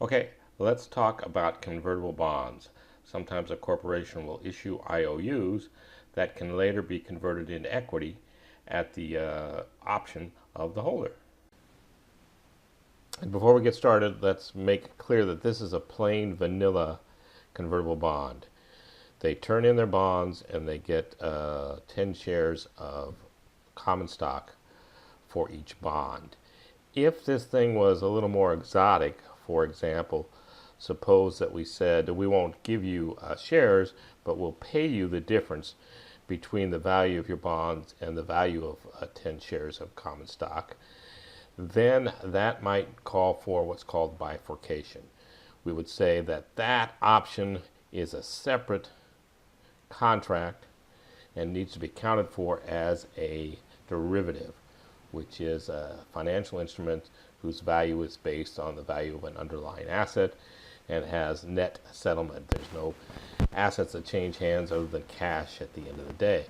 Okay, let's talk about convertible bonds. Sometimes a corporation will issue IOUs that can later be converted into equity at the option of the holder. And before we get started, let's make it clear that this is a plain vanilla convertible bond. They turn in their bonds and they get 10 shares of common stock for each bond. If this thing was a little more exotic, for example, suppose that we said we won't give you shares, but we'll pay you the difference between the value of your bonds and the value of 10 shares of common stock, then that might call for what's called bifurcation. We would say that that option is a separate contract and needs to be accounted for as a derivative, which is a financial instrument whose value is based on the value of an underlying asset and has net settlement. There's no assets that change hands other than cash at the end of the day.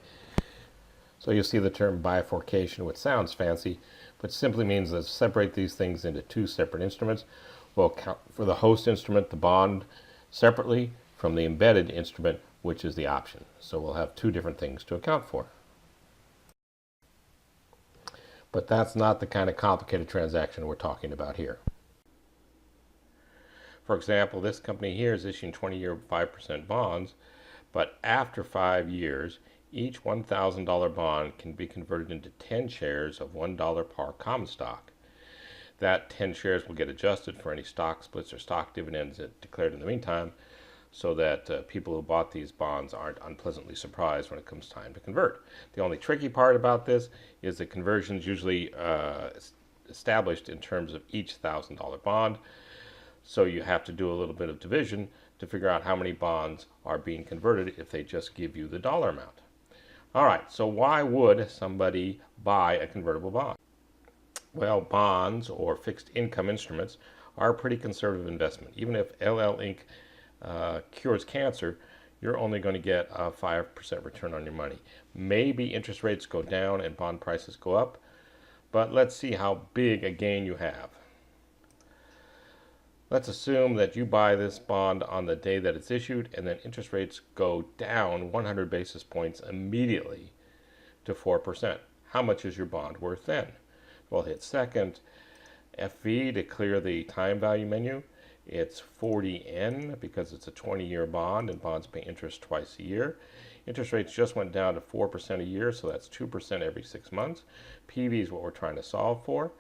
So you'll see the term bifurcation, which sounds fancy, but simply means that separate these things into two separate instruments. We'll account for the host instrument, the bond, separately from the embedded instrument, which is the option. So we'll have two different things to account for. But that's not the kind of complicated transaction we're talking about here. For example, this company here is issuing 20-year 5% bonds, but after 5 years, each $1,000 bond can be converted into 10 shares of $1 par common stock. That 10 shares will get adjusted for any stock splits or stock dividends declared in the meantime, so that people who bought these bonds aren't unpleasantly surprised when it comes time to convert. The only tricky part about this is the conversion is usually established in terms of each $1,000 bond, so you have to do a little bit of division to figure out how many bonds are being converted if they just give you the dollar amount. All right, so why would somebody buy a convertible bond? Well, bonds or fixed income instruments are a pretty conservative investment. Even if LL Inc. Cures cancer, you're only going to get a 5% return on your money. Maybe interest rates go down and bond prices go up, but let's see how big a gain you have. Let's assume that you buy this bond on the day that it's issued and then interest rates go down 100 basis points immediately to 4%. How much is your bond worth then? We'll hit second FV to clear the time value menu. It's 40N because it's a 20-year bond and bonds pay interest twice a year. Interest rates just went down to 4% a year, so that's 2% every 6 months. PV is what we're trying to solve for.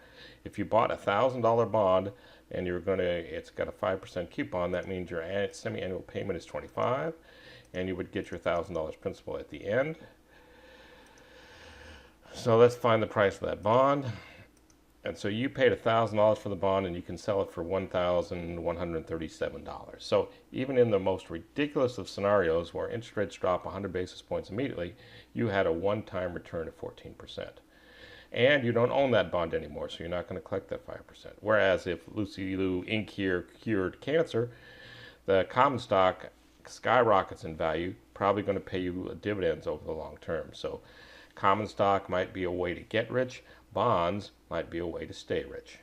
If you bought a $1,000 bond and it's got a 5% coupon, that means your semi-annual payment is $25, and you would get your $1,000 principal at the end. So let's find the price of that bond. And so you paid $1,000 for the bond and you can sell it for $1,137. So even in the most ridiculous of scenarios where interest rates drop 100 basis points immediately, you had a one-time return of 14%. And you don't own that bond anymore, so you're not going to collect that 5%. Whereas if Lucy Liu Inc. here cured cancer, the common stock skyrockets in value, probably going to pay you dividends over the long term. So common stock might be a way to get rich. Bonds might be a way to stay rich.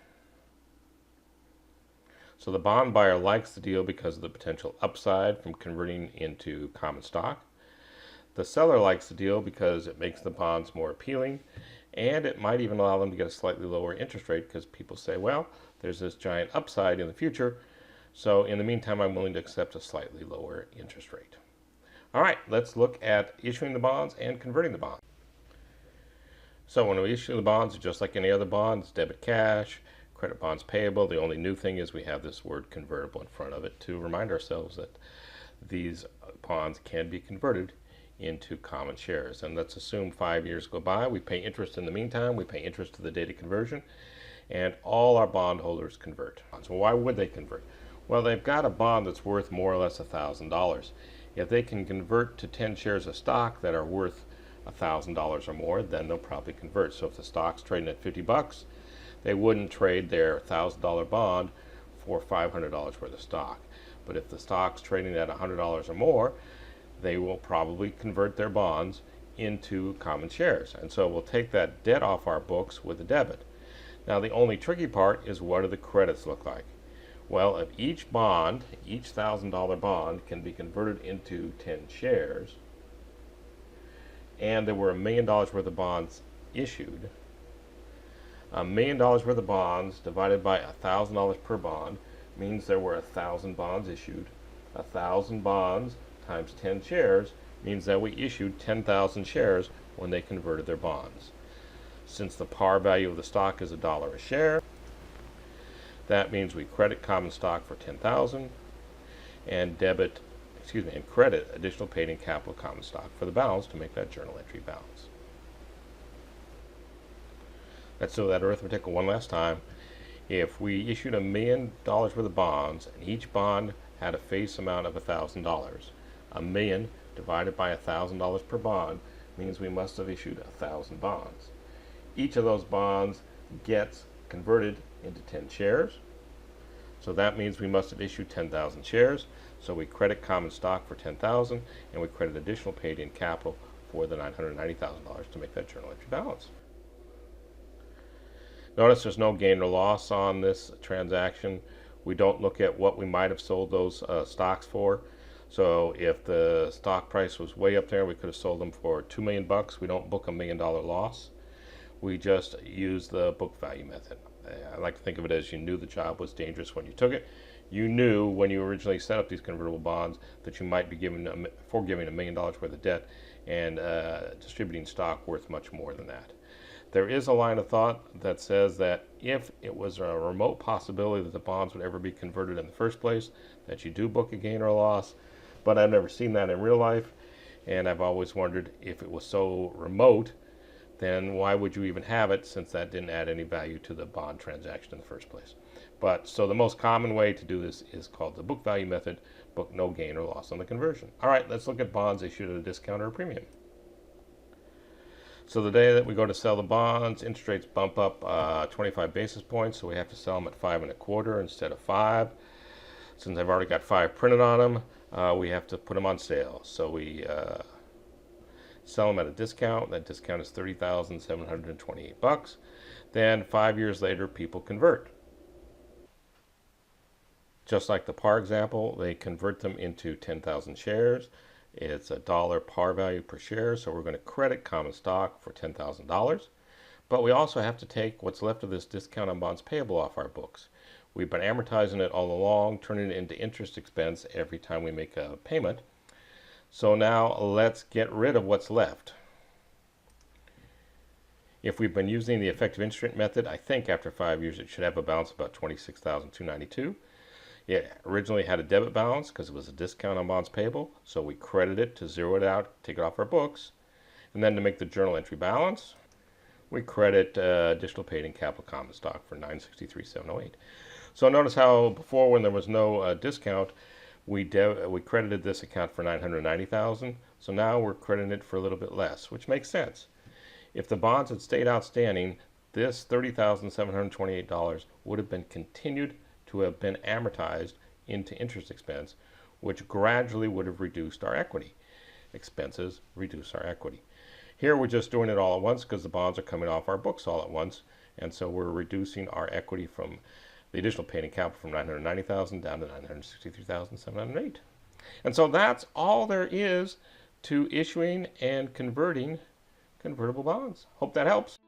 So the bond buyer likes the deal because of the potential upside from converting into common stock. The seller likes the deal because it makes the bonds more appealing, and it might even allow them to get a slightly lower interest rate because people say, well, there's this giant upside in the future, so in the meantime, I'm willing to accept a slightly lower interest rate. All right, let's look at issuing the bonds and converting the bonds. So when we issue the bonds, just like any other bonds, debit cash, credit bonds payable. The only new thing is we have this word convertible in front of it to remind ourselves that these bonds can be converted into common shares. And let's assume 5 years go by. We pay interest in the meantime. We pay interest to the date of conversion. And all our bondholders convert. So why would they convert? Well, they've got a bond that's worth more or less $1,000. If they can convert to 10 shares of stock that are worth $1,000 or more, then they'll probably convert. So if the stock's trading at $50, they wouldn't trade their $1,000 bond for $500 worth of stock. But if the stock's trading at $100 or more, they will probably convert their bonds into common shares. And so we'll take that debt off our books with a debit. Now the only tricky part is, what do the credits look like? Well, if each $1,000 bond can be converted into 10 shares, and there were $1 million worth of bonds issued, $1 million worth of bonds divided by $1,000 per bond means there were 1,000 bonds issued. 1,000 bonds times 10 shares means that we issued 10,000 shares when they converted their bonds. Since the par value of the stock is $1 a share, that means we credit common stock for 10,000 and credit additional paid-in capital common stock for the balance to make that journal entry balance. Let's do that arithmetic one last time. If we issued $1 million worth of bonds and each bond had a face amount of $1,000, $1 million divided by $1,000 per bond means we must have issued 1,000 bonds. Each of those bonds gets converted into 10 shares. So that means we must have issued 10,000 shares. So we credit common stock for 10,000 and we credit additional paid-in capital for the $990,000 to make that journal entry balance. Notice there's no gain or loss on this transaction. We don't look at what we might have sold those stocks for. So if the stock price was way up there, we could have sold them for $2 million. We don't book $1 million loss. We just use the book value method. I like to think of it as you knew the job was dangerous when you took it. You knew when you originally set up these convertible bonds that you might be forgiving $1 million worth of debt and distributing stock worth much more than that. There is a line of thought that says that if it was a remote possibility that the bonds would ever be converted in the first place, that you do book a gain or a loss, but I've never seen that in real life, and I've always wondered if it was so remote, then why would you even have it, since that didn't add any value to the bond transaction in the first place. But so the most common way to do this is called the book value method, book no gain or loss on the conversion. All right, let's look at bonds issued at a discount or a premium. So the day that we go to sell the bonds, interest rates bump up 25 basis points, so we have to sell them at 5.25 instead of 5. Since I've already got 5 printed on them, we have to put them on sale. So we sell them at a discount. That discount is $30,728. Then 5 years later, people convert. Just like the par example, they convert them into 10,000 shares. It's $1 par value per share, so we're going to credit common stock for $10,000. But we also have to take what's left of this discount on bonds payable off our books. We've been amortizing it all along, turning it into interest expense every time we make a payment. So now let's get rid of what's left. If we've been using the effective interest rate method, I think after 5 years it should have a balance of about $26,292. It originally had a debit balance because it was a discount on bonds payable, so we credit it to zero it out, take it off our books. And then to make the journal entry balance, we credit additional paid-in capital common stock for $963,708. So notice how before, when there was no discount, we credited this account for $990,000. So now we're crediting it for a little bit less, which makes sense. If the bonds had stayed outstanding, this $30,728 would have been continued to have been amortized into interest expense, which gradually would have reduced our equity. Expenses reduce our equity. Here we're just doing it all at once because the bonds are coming off our books all at once, and so we're reducing our equity from the additional paid-in capital from $990,000 down to $963,708. And so that's all there is to issuing and converting convertible bonds. Hope that helps.